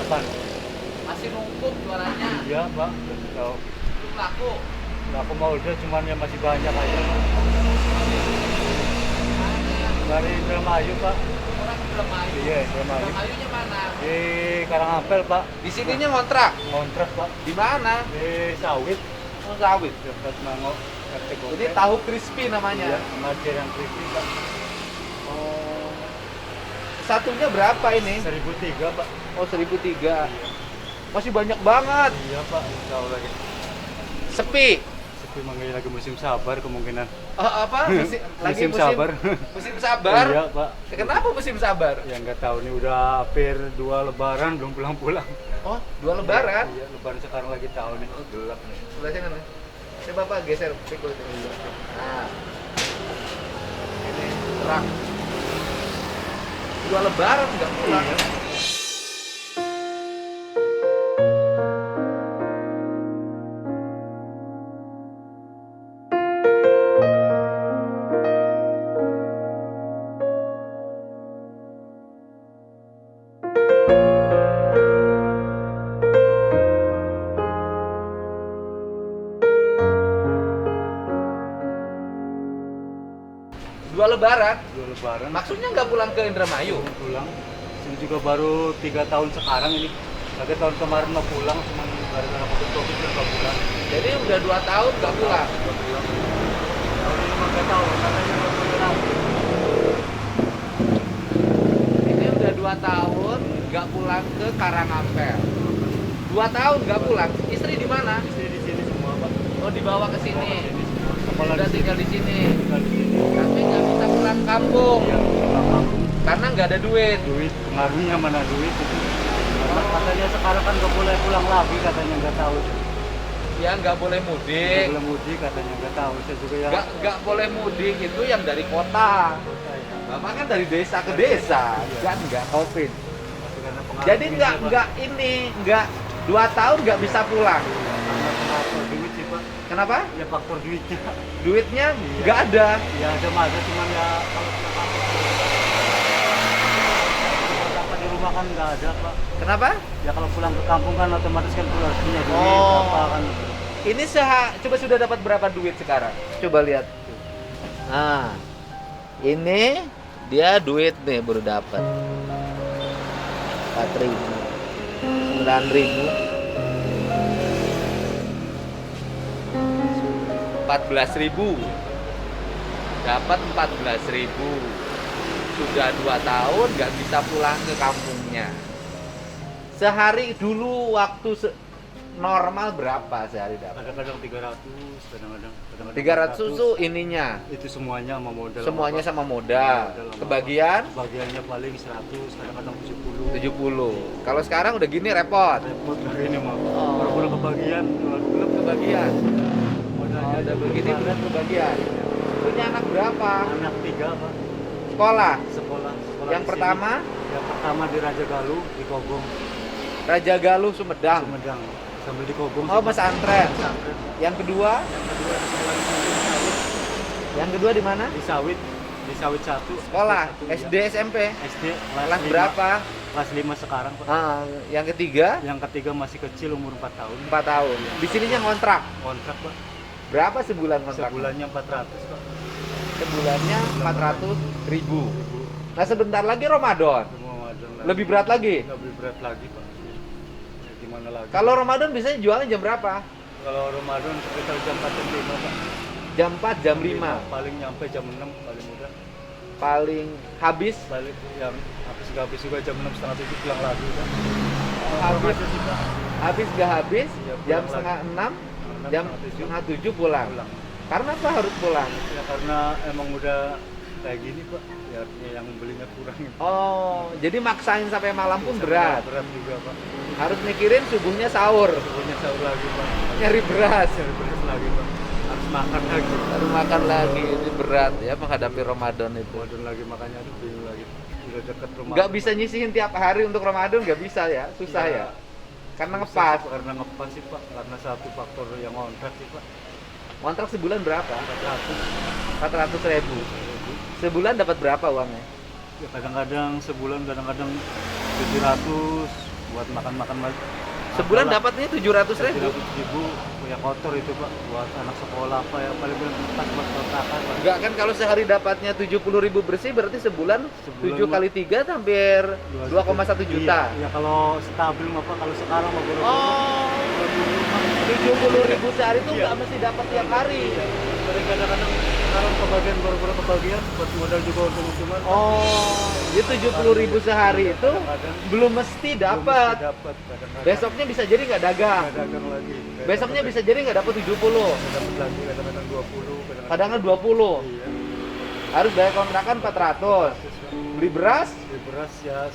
depan. Masih numpuk jualannya. Iya Pak, tahu. Belum laku. Nah, aku mau udah cuman yang masih banyak aja. Dari Indramayu Pak. Orang Indramayu. Iya, Indramayu. Indramayunya mana? Di Karangampel Pak. Di sininya ngontrak. Kontrak Pak. Di mana? Di Sawit. Oh, Sawit. Dekat Mango. RT Gopek. Ini tahu crispy Iya, namanya. Martir yang crispy Pak. Oh. Satunya berapa ini? 1003 Pak. Oh, 1003. Masih banyak banget. Iya Pak, tahu lagi. Sepi. Sepi manggil lagi musim sabar kemungkinan. Oh, apa? Musim sabar. Musim sabar. Iya Pak. Kenapa musim sabar? Ya nggak tahu nih udah hampir 2 lebaran belum pulang-pulang. Oh, 2 lebaran. Iya, lebaran sekarang lagi tahun nih. Oh, gelap nih. Sebelah sana nih. Ini Bapak geser pikul itu. Nah. Ini terang. 2 lebaran nggak pulang. Iya. Dua lebaran. 2 lebaran. Maksudnya nggak pulang ke Indramayu? Belum pulang. Ini juga baru 3 tahun sekarang ini. Lagi tahun kemarin mau pulang, cuman gara-gara COVID nggak pulang. Jadi udah 2 tahun nggak pulang. Nggak pulang. Tahun ini mah nggak tahu, katanya mau pulang. Ini udah 2 tahun nggak pulang ke Karangampel. 2 tahun nggak pulang. Istri di mana? Di sini semua Pak. Oh, dibawa ke sini. Di sini semua. Kepala Udah tinggal di sini. tinggal di sini. Tapi nggak bisa pulang kampung Iya, pulang kampung. karena nggak ada duit. Duit, pengaruhnya mana duit itu. Katanya sekarang kan nggak boleh pulang lagi, katanya nggak tahu. Ya nggak boleh Nggak mudik. boleh mudik, katanya nggak tahu. Saya juga ya. Nggak boleh mudik itu yang dari kota. Bapak kan dari desa ke desa, kan nggak COVID. Tapi karena pengaruh Jadi duitnya, nggak 2 tahun nggak bisa pulang. Karena faktor duit sih Pak. Kenapa? Ya faktor duitnya. Duitnya Iya. nggak ada. Ya ada masa cuman ya kalau apa di rumah kan nggak ada Pak. Kenapa? Ya kalau pulang ke kampung kan otomatis kan pulang harus punya duit Oh. apa kan. Ini coba sudah dapat berapa duit sekarang? Coba lihat. Nah, ini dia duit nih baru dapat. 4.000, 9.000, 14.000. Dapat 14.000. Sudah 2 tahun nggak bisa pulang ke kampungnya. Sehari dulu waktu normal berapa sehari dapat? Kadang-kadang 300, kadang-kadang 300 susu ininya. itu semuanya sama modal. Semuanya Pak. sama modal. Modal sama Kebagian Pak. Bagiannya paling 100, kadang-kadang 70. 70. Kalau sekarang udah gini repot. Repot lah ini mah. Oh. Baru-baru kebagian, Belum kebagian. modalnya Oh, udah begini belum kebagian. Punya anak berapa? anak 3 Pak. Sekolah. Sekolah Yang di pertama sini. Yang pertama di Raja Galuh di Kogong, Raja Galuh Sumedang. Sumedang. Sambil di Kogong. Oh, sih, Mas Pak. Antren. Pesantren. Yang kedua, Yang kedua di sekolah di Sawit. yang kedua di mana? Di Sawit. Di Sawit 1. Sekolah, Iya. SD, SMP. SD Kelas 5. berapa? Kelas 5 sekarang Pak. Ah, yang ketiga Yang ketiga masih kecil umur 4 tahun. 4 tahun. Di sininya ngontrak. Kontrak Pak. Berapa sebulan kontrak? Sebulannya 400 Pak. Sebulannya 400.000. Nah, sebentar lagi Ramadan. Semua Ramadan lagi. Lebih berat lagi. Lebih berat lagi Pak. Ya, gimana lagi? Kalau Ramadan biasanya jualnya jam berapa? Kalau Ramadan sekitar jam 4 jam 5 Pak. Jam 4, jam 5. Paling nyampe jam 6 paling mudah. Paling habis Balik yang habis juga jam 6 setengah 7 pulang lagi Pak. Habis. Ramadan sih, Pak. habis gak habis Iya, pulang jam lagi. setengah 6, Enam, jam setengah 7 pulang. Pulang. Karena apa harus pulang? Ya karena emang udah kayak gini Pak. Ya artinya yang belinya kurang. Oh, jadi maksain sampai malam pun berat. Berat juga Pak. Harus mikirin subuhnya sahur, Punya sahur lagi Pak. nyari beras, Cari beras lagi Pak. Harus makan lagi. baru makan lagi. Ini berat ya menghadapi Ramadan itu. Ramadan lagi makanya aduh bingung lagi. Udah deket rumah. Nggak bisa nyisihin tiap hari untuk Ramadan, nggak bisa ya, susah Iya. ya. Karena Susah ngepas. sih, karena ngepas sih Pak. Karena satu faktor yang kontrak sih Pak. Kontrak sebulan berapa? 400. 400.000. Sebulan dapat berapa uangnya? Ya kadang-kadang sebulan, kadang-kadang 700, buat makan-makan Sebulan dapatnya 700.000. 700.000 ya kotor itu Pak, buat anak sekolah apa ya, paling pas buat kontrakan Pak. Enggak kan, kalau sehari dapatnya 70.000 bersih berarti sebulan, 7 kali 3 hampir 2,1 juta. Iya, kalau stabil mah Pak, kalau sekarang mah baru Oh, 70.000 sehari itu nggak mesti dapat tiap hari. dari kadang-kadang sekarang kebagian baru-baru kebagian buat modal juga untung-untungan. Oh, jadi 70.000 sehari itu belum mesti dapat. Besoknya bisa jadi nggak dagang. dagang lagi. Besoknya bisa jadi nggak dapat 70. dapat lagi kadang-kadang 20, Kadang-kadang 20. Iya. Harus bayar kontrakan 400. Beli beras, Di beras ya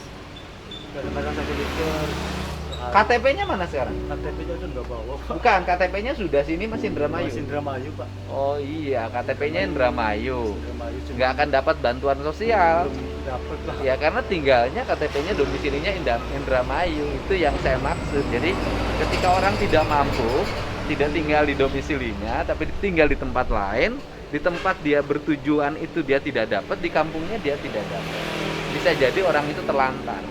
kadang-kadang 1 liter. KTP-nya mana sekarang? KTP-nya udah nggak bawa Pak. Bukan, KTP-nya sudah sini masih Indramayu. Masih Indramayu Pak. Oh iya, KTP-nya Indramayu. Indramayu cuma Nggak akan dapat bantuan sosial. belum dapat lah. Ya karena tinggalnya KTP-nya domisilinya Indramayu. Itu yang saya maksud. Jadi ketika orang tidak mampu, tidak tinggal di domisilinya, tapi tinggal di tempat lain, di tempat dia bertujuan itu dia tidak dapat, di kampungnya dia tidak dapat. Bisa jadi orang itu terlantar.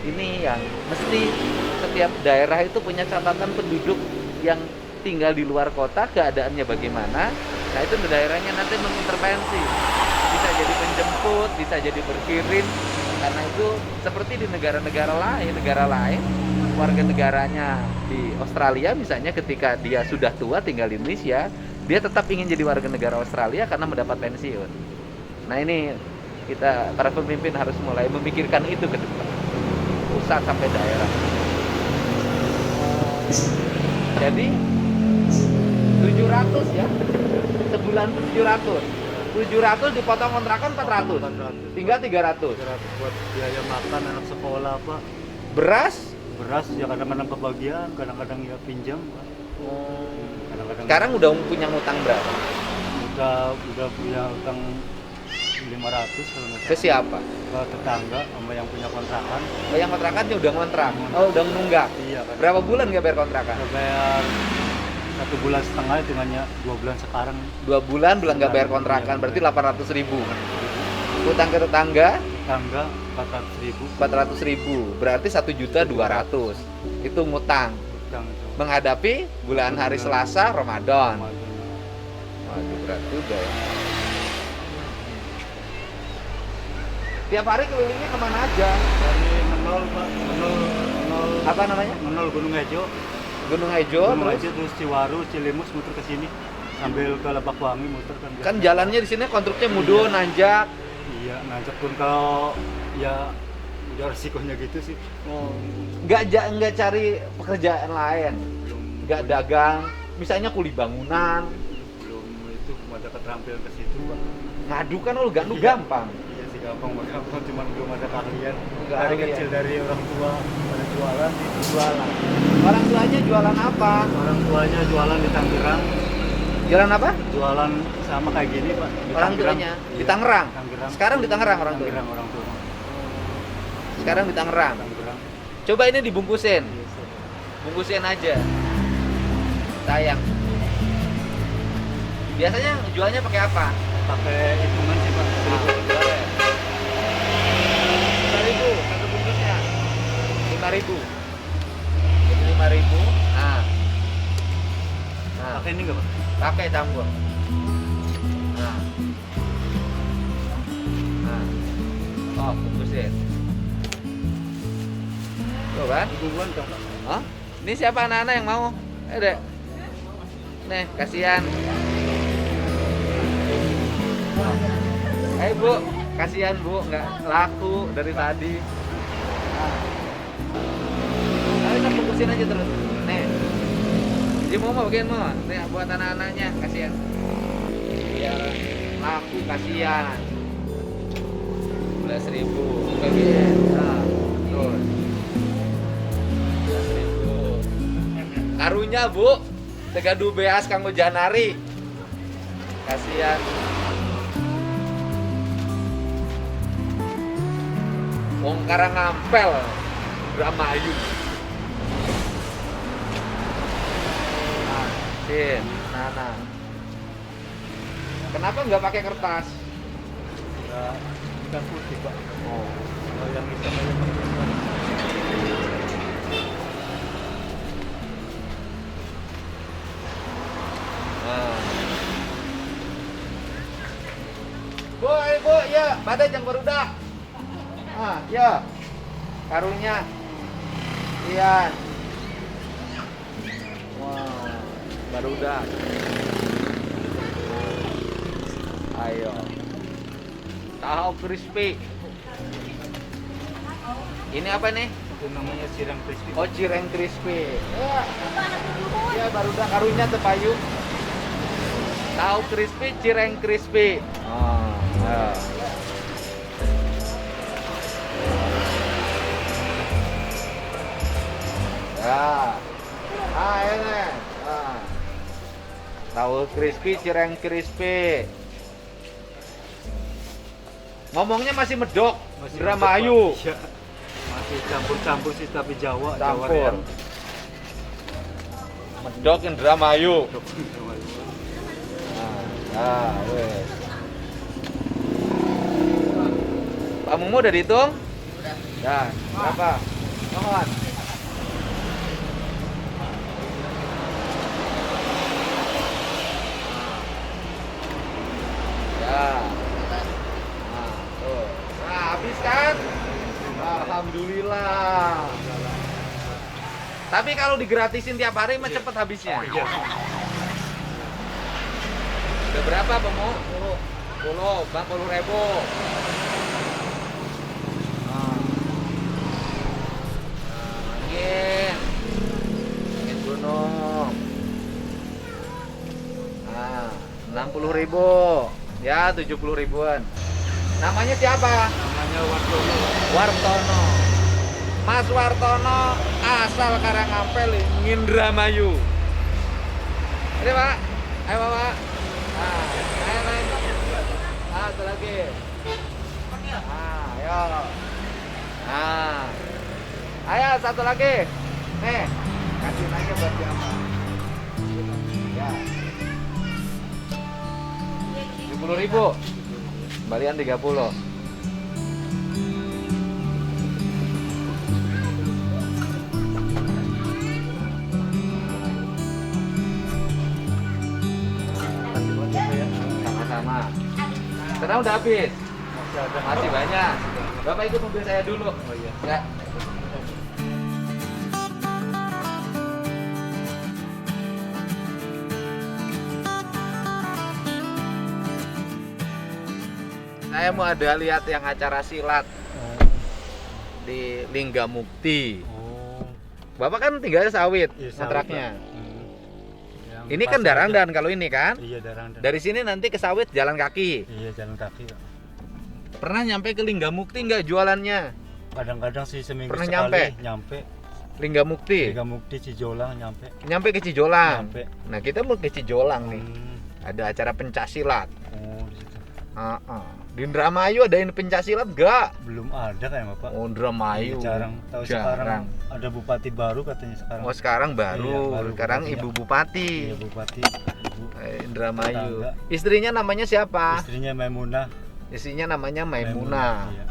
Ini yang mesti setiap daerah itu punya catatan penduduk yang tinggal di luar kota, keadaannya bagaimana. Nah itu daerahnya nanti mengintervensi. Bisa jadi penjemput, bisa jadi berkirim. Karena itu seperti di negara-negara lain, warga negaranya di Australia misalnya, ketika dia sudah tua tinggal di Indonesia, dia tetap ingin jadi warga negara Australia karena mendapat pensiun. Nah ini kita para pemimpin harus mulai memikirkan itu ke depan, pusat sampai daerah. Jadi 700 ya, sebulan 700 dipotong kontrakan 400, tinggal 300. 300 buat biaya makan anak sekolah Pak. Beras Beras ya kadang-kadang kebagian, kadang-kadang ya pinjam Pak. Kadang-kadang sekarang udah punya ngutang berapa? udah punya utang 500 kalau nggak Ke salah. siapa? Ke tetangga sama yang punya kontrakan. Oh, yang kontrakannya udah ngontrak. Oh, udah nunggak. Iya kan. Berapa bulan nggak bayar kontrakan? Udah bayar 1 bulan setengah, hitungannya 2 bulan sekarang. 2 bulan nggak bayar kontrakan, berarti 800.000. Utang ke tetangga Tetangga 400.000. 400.000, berarti 1.200.000. Itu ngutang Utang itu. menghadapi bulan hari Selasa Ramadan. Ramadan. Waduh, berat juga ya. Tiap hari kelilingnya kemana aja? Dari Menol Pak, Menol Apa namanya? Menol Gunung Hejo. Gunung Hejo, Gunung terus Hejo terus Ciwaru, Cilimus muter ke sini. Sambil ke Lebakwangi muter kan. kan jalannya di sini konstruknya mudun, nanjak. Iya, nanjak pun kalau ya udah resikonya gitu sih. Nggak cari pekerjaan lain, Belum nggak dagang, misalnya kuli bangunan. belum itu belum ada keterampilan ke situ Pak. Ngadu kan lu Iya. gampang. Iya sih gampang, cuman belum ada keahlian. Nggak Dari ahlian. kecil dari orang tua pada jualan sih. Jualan. Orang tuanya jualan apa? Orang tuanya jualan di Tangerang, Jualan apa? jualan sama kayak gini Pak. Di Orang Tangerang. tuanya di Iya, Tangerang. Tangerang. Sekarang di Tangerang orang tuanya. Tangerang orang tua. Sekarang di Tangerang. Tangerang. Coba ini dibungkusin. Iya, sih. Bungkusin aja. Sayang. Biasanya jualnya pakai apa? Pakai hitungan sih Pak. 5.000 satu bungkusnya. 5.000. Jadi 5.000. Nah. Nah, Pakai ini enggak Pak? pakai campur. Nah. Nah. Oh, bungkusin. Tuh kan? Hubungan dong Pak. Hah? Ini siapa anak-anak yang mau? Dek. Nih, kasihan. Bu, kasihan Bu, nggak laku dari tadi. Ayo kita bungkusin aja terus. Nih. Jadi mau bagian mau? Nih buat anak-anaknya, kasihan. Biar laku, kasihan. 11.000 bagian. Nah, terus. 11.000. Karunya Bu, tegadu beas kanggo janari. Kasihan. Wong Karangampel, Indramayu. Nah, sin, Nana. Kenapa nggak pakai kertas? Enggak putih Pak. Oh, Kalau yang hitam aja pakai kertas. pada yang barudak. Ah, ya. Karunya. Iya. Wah, barudak. Ayo. Tahu crispy. Ini apa nih? Itu namanya cireng crispy. Oh, cireng crispy. Ya, barudak karunya tepayu. Tahu crispy, cireng crispy. Oh, ya. Ya. Ah, ini. Ah. Tahu crispy, cireng crispy. Ngomongnya masih medok, Masih Indramayu. mantap, Pak. Iya. Masih campur-campur sih tapi Jawa. Campur. Riau. Medok Indramayu. Dok, Indramayu. Nah, wes. Pak Mumu udah dihitung? Udah. Ya, berapa? Mohon. Ya. Nah, tuh. Nah, habis kan? Alhamdulillah. Tapi kalau digratisin tiap hari mah cepet habisnya. Iya. Udah berapa, Bang Mu? 10. Bang 10.000. Angin gunung. Nah, 60.000. Ya, 70 ribuan. Namanya siapa? Namanya Wartono. Wartono. Mas Wartono asal Karangampel, Indramayu. Ini Pak. Ayo Pak. Nah, ayo main. Ah, satu lagi. Ah, ayo. Nah. Ayo satu lagi. Nih, kasih aja buat siapa? Ya. 70.000. Kembalian 30. Sama-sama. Sekarang udah habis. Masih ada. Masih banyak. Bapak ikut mobil saya dulu. Oh iya. Ya. Saya mau ada lihat yang acara silat di Linggamukti. Oh. Bapak kan tinggalnya Sawit, Iya, kontraknya. Yang Ini kan pasar Darangdan aja. kalau ini kan. Iya, Darangdan. Dari sini nanti ke Sawit jalan kaki. Iya, jalan kaki. Pak. Pernah nyampe ke Linggamukti nggak jualannya? Kadang-kadang sih seminggu Pernah sekali nyampe? Linggamukti. Mukti Cijolang nyampe. Nyampe ke Cijolang. Nyampe. Nah, kita mau ke Cijolang nih. Hmm. Ada acara pencaksilat. Oh, di situ. Di Indramayu ada yang pencaksilat nggak? Belum ada kayak Bapak. Oh, Indramayu. Iya, jarang. Tahu sekarang ada bupati baru katanya sekarang. Oh, sekarang baru. Iya, baru Sekarang bupati, Ibu ya. Bupati. Iya, bupati. Ibu. Indramayu. Tetangga. Istrinya namanya siapa? Istrinya Maimunah. Istrinya namanya Maimunah. Iya.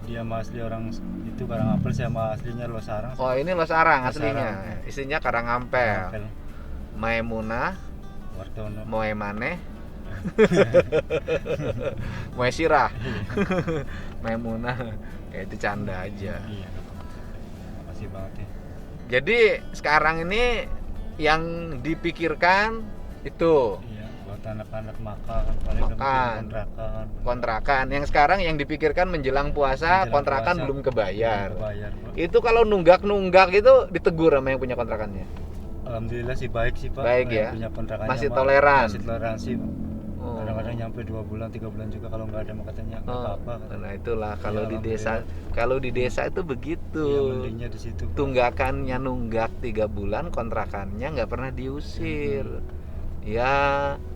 Dia mah asli orang itu Karangampel, saya mah aslinya Losarang. Oh, ini Losarang Losarang. aslinya. Istrinya Karangampel. Karangampel. Maimunah, Wartono. Moemane. Moesirah. Maimunah. Kayak itu canda aja. Iya. Makasih banget ya. Jadi sekarang ini yang dipikirkan itu Iya, buat anak-anak makan, paling Makan. kontrakan. kontrakan. Yang sekarang yang dipikirkan menjelang puasa, Menjelang kontrakan puasa, belum kebayar. Bayar, Pak. Itu kalau nunggak-nunggak itu ditegur sama yang punya kontrakannya. Alhamdulillah sih baik sih Pak. Baik Yang ya. punya kontrakannya Masih mah toleran. Masih toleransi. Pak. Oh. Kadang-kadang nyampe 2 bulan, 3 bulan juga kalau nggak ada mah katanya nggak Oh, apa-apa. Katanya. nah itulah kalau Iya, di desa, kalau di desa itu begitu. Iya, mendingnya di situ. Pak. Tunggakannya nunggak 3 bulan, kontrakannya nggak pernah diusir. Ya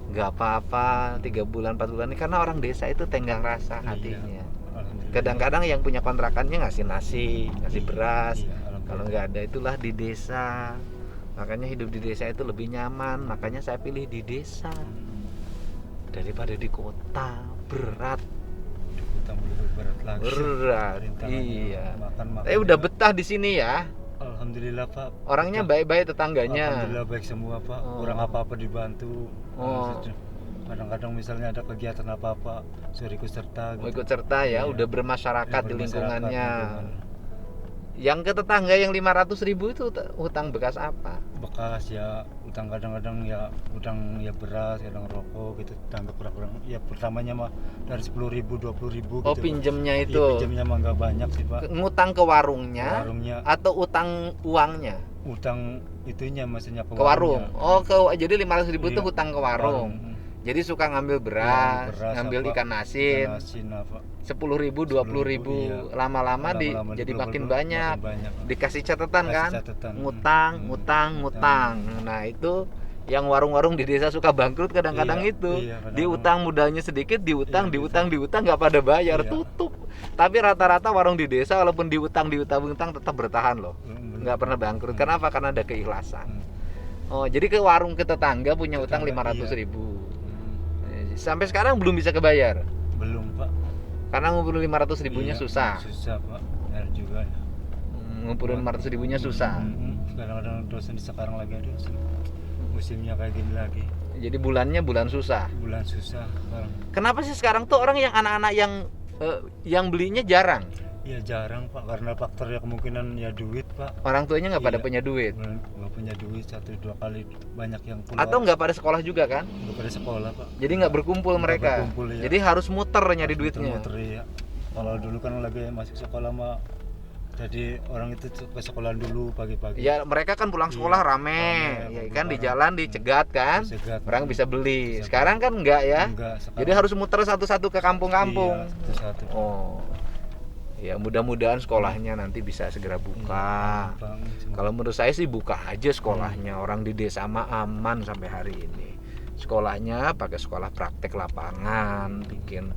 nggak apa-apa 3 bulan 4 bulan ini karena orang desa itu tenggang rasa Iya, hatinya. alhamdulillah. Kadang-kadang yang punya kontrakannya ngasih nasi, ngasih beras. Iya, alhamdulillah. Kalau nggak ada itulah di desa. Makanya hidup di desa itu lebih nyaman. Makanya saya pilih di desa daripada di kota. Berat, Utang lebih berat lagi. berat. Rintangannya Iya. Makan. Tapi udah betah di sini ya. Alhamdulillah Pak. Orangnya Udah. baik-baik tetangganya. Alhamdulillah baik semua Pak. Oh. Kurang apa-apa dibantu. Oh. Kadang-kadang misalnya ada kegiatan apa-apa, suruh ikut serta Mau gitu. ikut serta ya, Iya. udah bermasyarakat Ya, di bermasyarakat, lingkungannya. lingkungan. Yang ke tetangga yang 500.000 itu hutang bekas apa? Bekas ya, utang kadang-kadang ya, utang ya beras, kadang rokok gitu, tambah kurang-kurang. Ya pertamanya mah dari 10.000, 20.000 Oh, gitu. Pak. pinjemnya Iya, itu. pinjamnya mah nggak banyak sih Pak. Ngutang ke warungnya Warungnya, atau utang uangnya? utang itunya maksudnya Ke warung. warungnya. Oh, jadi 500.000 itu Iya, hutang ke warung. Jadi suka ngambil beras, Iya, ngambil apa, ikan asin, ikan asin apa. 10.000, 20.000, iya. lama-lama Lama-lama jadi di makin makin banyak. banyak. Dikasih catatan Kasih kan? catatan. Ngutang, ngutang, ngutang. Nah, itu yang warung-warung di desa suka bangkrut kadang-kadang Iya, itu. iya, kadang-kadang. Diutang modalnya sedikit, diutang, Iya, diutang nggak pada bayar, Iya. tutup. Tapi rata-rata warung di desa walaupun diutang tetap bertahan loh. Nggak pernah bangkrut. Kenapa? Karena ada keikhlasan. Oh, jadi ke warung ke tetangga punya utang Tetangga, 500.000. Sampai sekarang belum bisa kebayar. Belum Pak. Karena ngumpulin 500.000-nya Iya, susah. Susah Pak. Benar juga ya. Ngumpulin 500.000-nya susah. Kadang-kadang dosen sekarang lagi ada musimnya kayak gini lagi. Jadi bulannya bulan susah. Bulan susah sekarang. Kenapa sih sekarang tuh orang yang anak-anak yang belinya jarang? Ya jarang Pak, karena faktornya kemungkinan ya duit Pak. Orang tuanya nggak pada Iya. punya duit. Nggak punya duit, 1-2 kali banyak yang keluar. Atau nggak pada sekolah juga kan? Nggak pada sekolah Pak. Jadi nggak berkumpul Nggak mereka. berkumpul, ya. Jadi harus muter nyari duitnya. Muter-muter, ya. Kalau dulu kan lagi masuk sekolah mah, jadi orang itu ke sekolah dulu pagi-pagi. Ya mereka kan pulang sekolah Iya, rame, ya rame, kan di bareng. jalan dicegat kan, Dicegat. orang bisa beli. Bisa Sekarang kan enggak ya, Enggak, sekarang. jadi harus muter satu-satu ke kampung-kampung. Iya, satu-satu. Oh, ya mudah-mudahan sekolahnya nanti bisa segera buka. Bang, semoga. Kalau menurut saya sih buka aja sekolahnya. Orang di desa mah aman sampai hari ini. Sekolahnya pakai sekolah praktek lapangan, bikin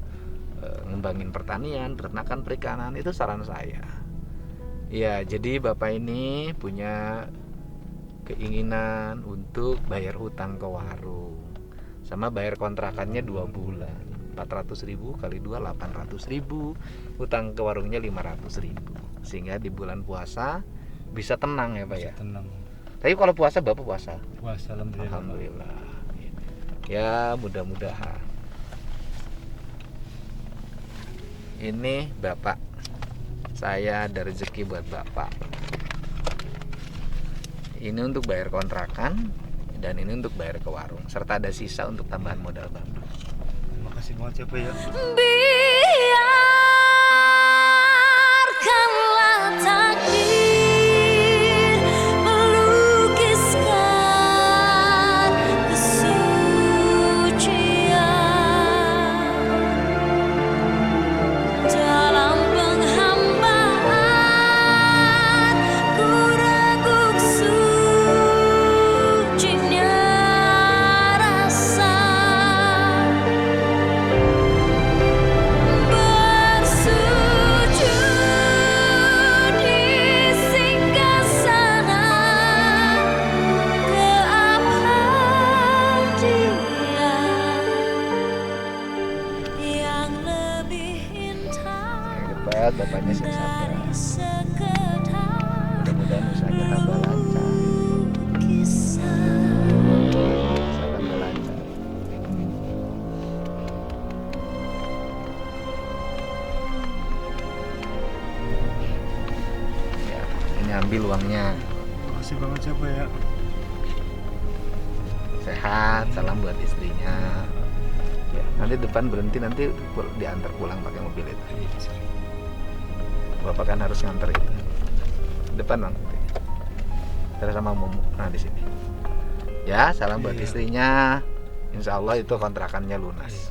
ngembangin pertanian, peternakan, perikanan, itu saran saya. Ya, jadi Bapak ini punya keinginan untuk bayar hutang ke warung. Sama bayar kontrakannya 2 bulan. 400.000 kali 2 800.000, hutang ke warungnya 500.000, sehingga di bulan puasa bisa tenang ya Pak ya. Bisa tenang. Tapi kalau puasa Bapak puasa? Puasa alhamdulillah. Alhamdulillah. Ya mudah-mudahan. Ini Bapak, saya ada rezeki buat Bapak. Ini untuk bayar kontrakan dan ini untuk bayar ke warung, serta ada sisa untuk tambahan modal Bapak. Terima kasih banget ya Pak ya. Biarkanlah takdir melukiskan kesucian dalam penghambaan, ku reguk sucinya rasa. Bersujud di singgasana keabadian yang lebih indah Yang depan Bapaknya sih sabar. dari sekedar Mudah-mudahan usahanya tambah lancar. lukisan. Bisa tambah lancar. Ya, ini ambil uangnya. Terima kasih banget ya Pak ya. Sehat, salam buat istrinya. Ya, nanti depan berhenti, nanti diantar pulang pakai mobil itu. Bapak kan harus nganter itu. Depan bang. Terus sama Momo. Nah di sini. Ya, salam buat Iya. istrinya. Insya Allah itu kontrakannya lunas.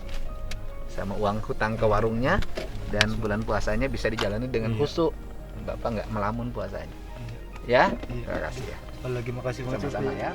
Sama uang hutang ke warungnya dan bulan puasanya bisa dijalani dengan Iya. khusyuk. Bapak nggak melamun puasanya. Ya, Iya. terima kasih ya. Sekali lagi makasih banget ya Pak Sama-sama ya. ya.